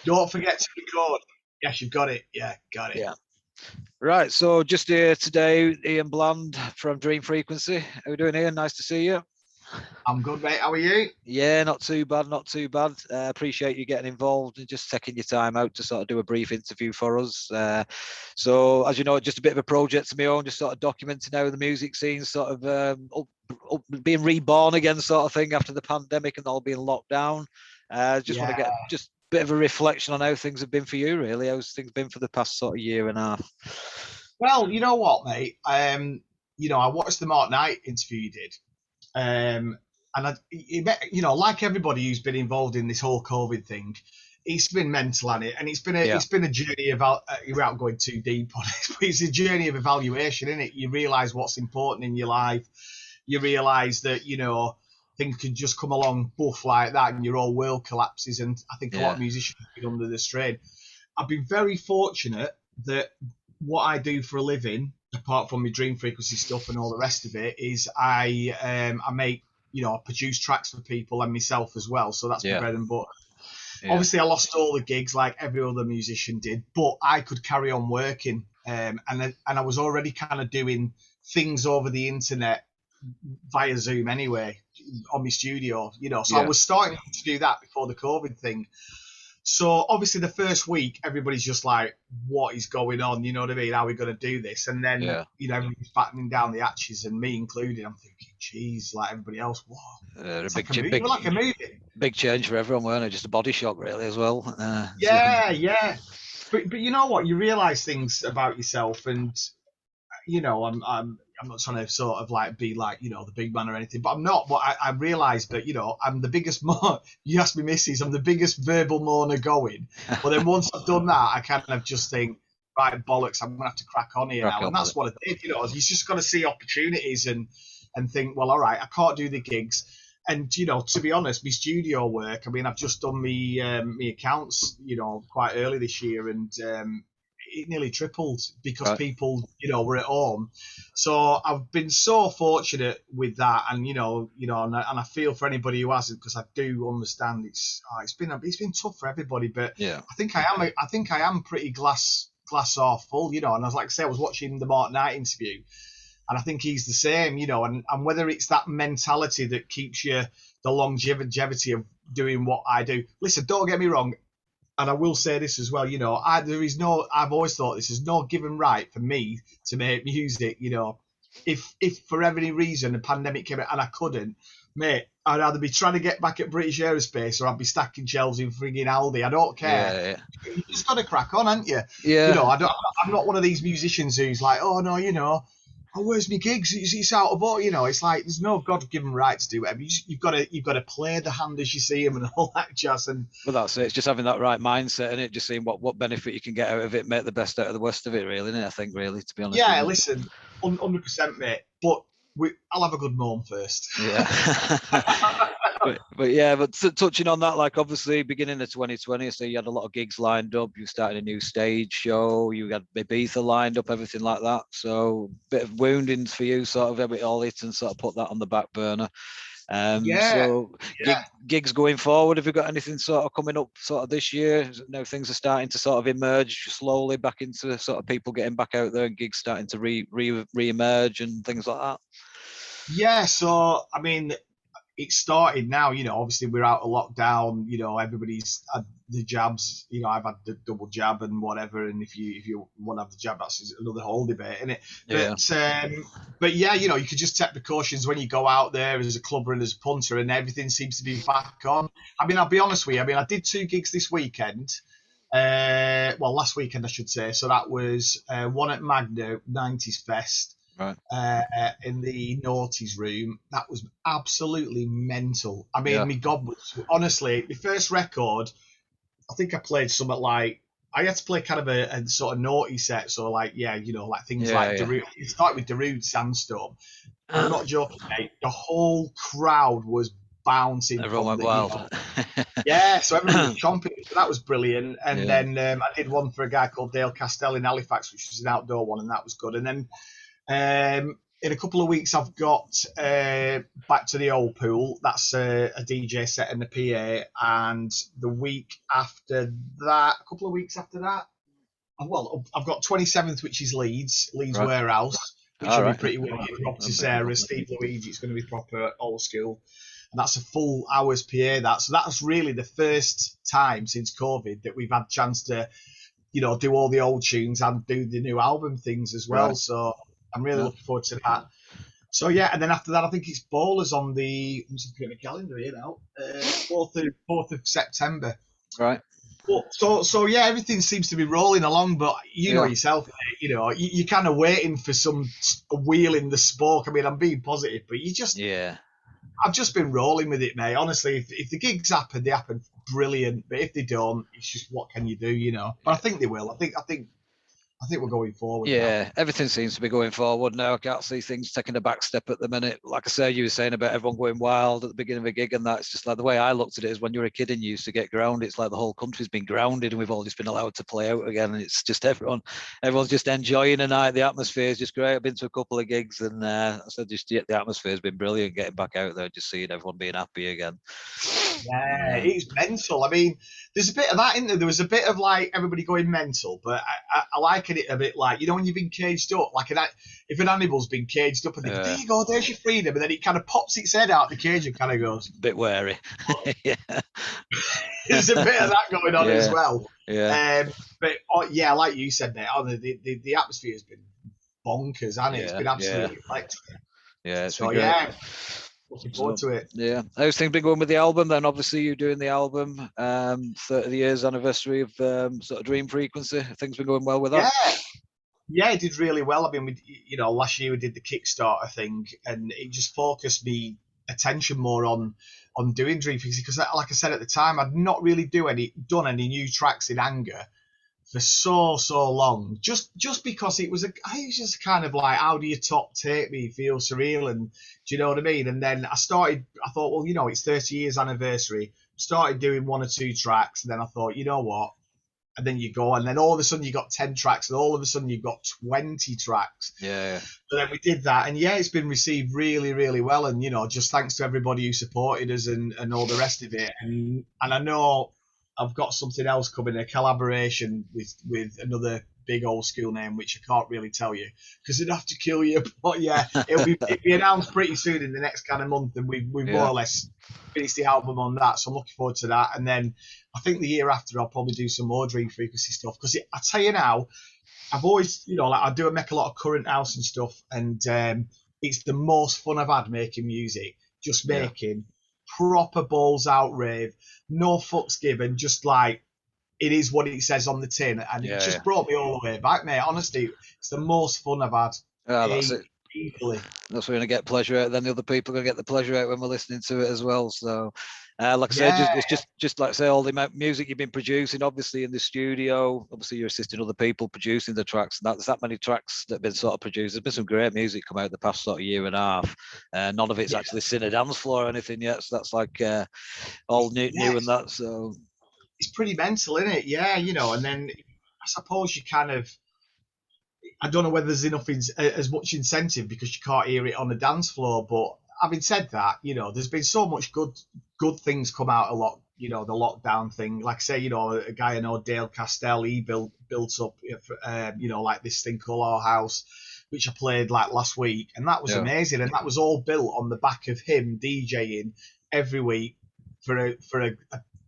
Don't forget to record. Yes, you've got it. Yeah, got it. Yeah. Right. So just here today, Ian Bland from Dream Frequency. How are you doing, Ian? Nice to see you. I'm good, mate. How are you? Yeah, not too bad, not too bad. Appreciate you getting involved and just taking your time out to sort of do a brief interview for us. So, as you know, just a bit of a project of my own, just sort of documenting how the music scene sort of being reborn again, sort of thing after the pandemic and all being locked down. Just want to get just a bit of a reflection on how things have been for you, really. How's things been for the past sort of year and a half? Well, you know what, mate? I watched the Mark Knight interview you did. And like everybody who's been involved in this whole COVID thing, it's been mental on it, and it's been a journey about without going too deep on it, but it's a journey of evaluation, isn't it? You realise what's important in your life. You realise that things can just come along buff like that, and your whole world collapses. And I think a lot of musicians have been under the strain. I've been very fortunate that what I do for a living, apart from my Dream Frequency stuff and all the rest of it, is I make, I produce tracks for people and myself as well. So that's my bread and butter. Yeah. Obviously, I lost all the gigs like every other musician did, but I could carry on working. And I was already kind of doing things over the internet via Zoom anyway on my studio, So I was starting to do that before the COVID thing. So obviously the first week, everybody's just like, what is going on? You know what I mean? How are we going to do this? And then, everybody's battening down the hatches, and me included. I'm thinking, geez, like everybody else, what? It's like a movie. Big change for everyone, weren't it? Just a body shock, really, as well. Yeah. But you know what? You realise things about yourself, and, I'm not trying to sort of like be like, the big man or anything, but I'm not. But I realised that, I'm the biggest you asked me, Mrs., I'm the biggest verbal mourner going. But then once I've done that, I kind of just think, right, bollocks, I'm going to have to crack on here now. And that's what I did, You just got to see opportunities and think, well, all right, I can't do the gigs. And, to be honest, my studio work, I mean, I've just done my accounts, quite early this year, and it nearly tripled because people, were at home. So I've been so fortunate with that, and and I feel for anybody who hasn't, because I do understand it's been tough for everybody. But I think I am pretty glass half full, And as like I say, I was watching the Mark Knight interview, and I think he's the same, and whether it's that mentality that keeps you the longevity of doing what I do. Listen, don't get me wrong. And I will say this as well, I've always thought this is no given right for me to make music, If for any reason a pandemic came out and I couldn't, mate, I'd either be trying to get back at British Aerospace or I'd be stacking shelves in frigging Aldi. I don't care. Yeah. You just got to crack on, haven't you? Yeah. I'm not one of these musicians who's like, oh, no, where's my gigs? It's out of order, It's like there's no God-given right to do whatever. You've got to play the hand as you see them and all that jazz. And well, that's it. It's just having that right mindset and it, just seeing what benefit you can get out of it, make the best out of the worst of it, really. Isn't it? I think, really, to be honest. Yeah, listen, 100%, mate. But I'll have a good moan first. Yeah. but touching on that, like obviously beginning of 2020, so you had a lot of gigs lined up, you started a new stage show, you had Ibiza lined up, everything like that. So bit of wounding for you, sort of every all it and sort of put that on the back burner. Gigs going forward, have you got anything sort of coming up sort of this year? Now things are starting to sort of emerge slowly back into sort of people getting back out there and gigs starting to re-emerge and things like that. Yeah, so I mean, it started now, obviously we're out of lockdown, everybody's had the jabs, I've had the double jab and whatever, and if you want to have the jab, that's another whole debate, isn't it? But yeah, you could just take precautions when you go out there as a clubber and as a punter, and everything seems to be back on. I mean, I'll be honest with you, I did 2 gigs this weekend, last weekend I should say, so that was one at Magna 90s Fest, right, in the Naughties room. That was absolutely mental. I mean, my God, honestly, my first record, I think I played something like, I had to play kind of a sort of naughty set, so like, like things like Darude. It started with Darude Sandstorm. I'm not joking, mate. The whole crowd was bouncing. Everyone went wild. Yeah, so everyone was chomping. So that was brilliant. And then I did one for a guy called Dale Castell in Halifax, which was an outdoor one, and that was good. And then in a couple of weeks, I've got Back to the Old Pool. That's a DJ set and a PA. And the week after that, a couple of weeks after that, well, I've got 27th, which is Leeds Right. Warehouse, which All will right. be pretty wicked. Rob Sarah, Steve Luigi. It's going to be proper old school. And that's a full hours PA. So that's really the first time since COVID that we've had a chance to, do all the old tunes and do the new album things as well. Right. So I'm really looking forward to that. So yeah, and then after that, I think it's Bowlers on the, I'm just looking at the calendar here now, 4th of September. Right. So yeah, everything seems to be rolling along, but you know yourself, you're kind of waiting for some wheel in the spoke. I mean, I'm being positive, but I've just been rolling with it, mate. Honestly, if the gigs happen, they happen brilliant. But if they don't, it's just what can you do, But I think they will. I think we're going forward. Yeah, now. Everything seems to be going forward now. I can't see things taking a back step at the minute. Like I say, you were saying about everyone going wild at the beginning of a gig, and that's just like the way I looked at it is when you're a kid and you used to get grounded, it's like the whole country's been grounded and we've all just been allowed to play out again. And it's just everyone's just enjoying the night. The atmosphere is just great. I've been to a couple of gigs and I said the atmosphere has been brilliant getting back out there, just seeing everyone being happy again. Yeah, it's mental. I mean, there's a bit of that in there. There was a bit of like everybody going mental, but I liken it a bit like, when you've been caged up, like if an animal's been caged up and there you go, there's your freedom, and then it kind of pops its head out the cage and kind of goes. A bit wary. Yeah. There's a bit of that going on as well. Yeah. But like you said, mate, the atmosphere has been bonkers, hasn't it? It's been absolutely electric. Yeah, it's so been great. Looking forward to it. Yeah. How's things been going with the album then? Obviously, you're doing the album, 30 years anniversary of sort of Dream Frequency. Things been going well with that? Yeah, it did really well. I mean, last year we did the Kickstarter thing, and it just focused me attention more on doing Dream Frequency because, like I said at the time, I'd not really done any new tracks in anger for so long, just because it was just kind of like, how do you top take me, feel surreal, and do you know what I mean? And then I thought, well, it's 30 years anniversary, started doing 1 or 2 tracks, and then I thought, you know what, and then you go, and then all of a sudden you got 10 tracks, and all of a sudden you've got 20 tracks. Yeah. So then we did that, and it's been received really, really well, and just thanks to everybody who supported us and all the rest of it, and I know I've got something else coming, a collaboration with another big old school name, which I can't really tell you because it'd have to kill you. But it'll be announced pretty soon in the next kind of month, and we've more or less finished the album on that. So I'm looking forward to that. And then I think the year after I'll probably do some more Dream Frequency stuff because I tell you now, I've always, I make a lot of current house and stuff, and it's the most fun I've had making music, just making proper balls out rave, no fucks given, just like it is what it says on the tin, and it just brought me all the way back, mate. Honestly, it's the most fun I've had. That's it. Easily. That's we're going to get pleasure out. Then the other people are going to get the pleasure out when we're listening to it as well. So, like I said, it's just like I say, all the music you've been producing, obviously in the studio. Obviously, you're assisting other people producing the tracks. And there's that many tracks that have been sort of produced. There's been some great music come out the past sort of year and a half. None of it's actually seen a dance floor or anything yet. So that's like all new and that. So it's pretty mental, isn't it? Yeah, and then I suppose you kind of, I don't know whether there's enough as much incentive because you can't hear it on the dance floor. But having said that, there's been so much good things come out a lot. The lockdown thing, like I say, a guy I know, Dale Castell, he built up, like this thing called Our House, which I played like last week, and that was amazing. And that was all built on the back of him DJing every week for a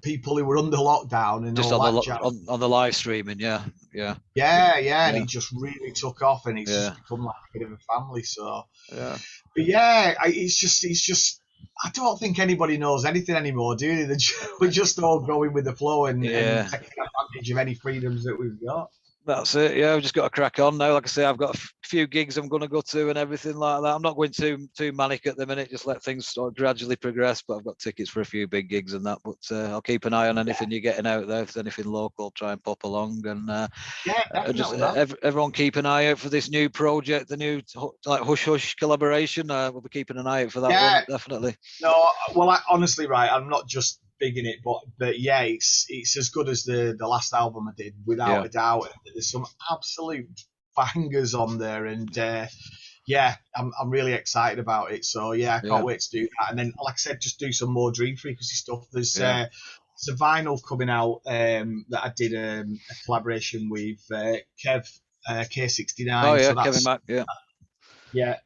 people who were under lockdown and just all on the live streaming, and it just really took off, and it's just become like a bit of a family. So but it's just I don't think anybody knows anything anymore, do they? We're just all going with the flow and taking advantage of any freedoms that we've got. That's it. Yeah, I've just got to crack on now. Like I say, I've got a few gigs I'm going to go to and everything like that. I'm not going too manic at the minute. Just let things sort of gradually progress. But I've got tickets for a few big gigs and that. But I'll keep an eye on anything you're getting out there. If there's anything local, try and pop along. And everyone keep an eye out for this new project, the new like Hush Hush collaboration. We'll be keeping an eye out for that one, definitely. No, well, honestly, right, I'm not just big in it, but it's as good as the last album I did, without a doubt. There's some absolute bangers on there, and yeah, I'm really excited about it. So yeah, I Yeah, can't wait to do that. And then, like I said, just do some more Dream Frequency stuff. yeah. There's a vinyl coming out that I did a collaboration with Kev Oh K69. yeah, So Kevin that's Mack. Yeah, yeah.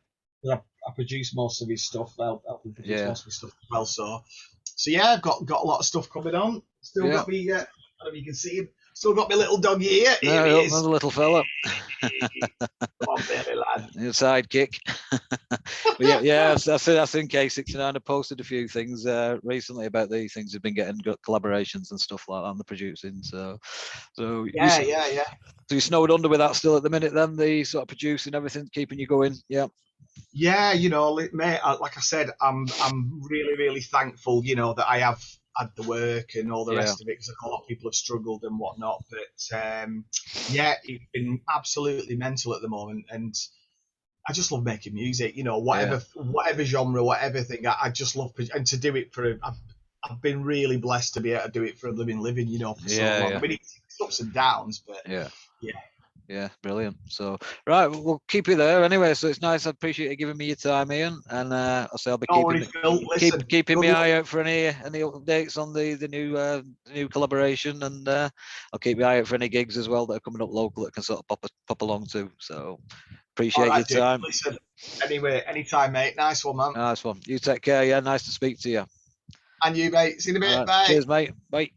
I produce most of his stuff. Help him produce yeah, most of his stuff as well. So yeah, I've got a lot of stuff coming on. Still yeah. got me. I don't know if you can see him. Still got my little dog here. Here he No, is. another little fella. Come on, Billy lad. Your sidekick. But yeah, yeah, I've seen K69. I posted a few things recently about these things. Have been getting good collaborations and stuff like that on the producing. So Yeah, yeah, yeah. so you snowed under with that still at the minute. Then the sort of producing everything, keeping you going. Yeah, Yeah, mate, like I said, I'm really, really thankful, that I have had the work and all the yeah, rest of it because a lot of people have struggled and whatnot. But yeah, it's been absolutely mental at the moment, and I just love making music. yeah, Whatever genre, whatever thing, I just love and to do it for. I've been really blessed to be able to do it for a living, for so yeah, long. I yeah, mean, it's ups and downs, but yeah. yeah. Yeah, brilliant. So, right, we'll keep you there anyway. So it's nice. I appreciate you giving me your time, Ian. And I'll say I'll be No worries, Phil. Listen, keeping good my luck. eye out for any updates on the new collaboration, and I'll keep my eye out for any gigs as well that are coming up local that can sort of pop along to. So All appreciate your right, dude. time. Listen, anyway, anytime, mate. Nice one, man. Nice one. You take care. Yeah, nice to speak to you. And you, mate. See you in a All bit. right. Bye. Cheers, mate. Bye.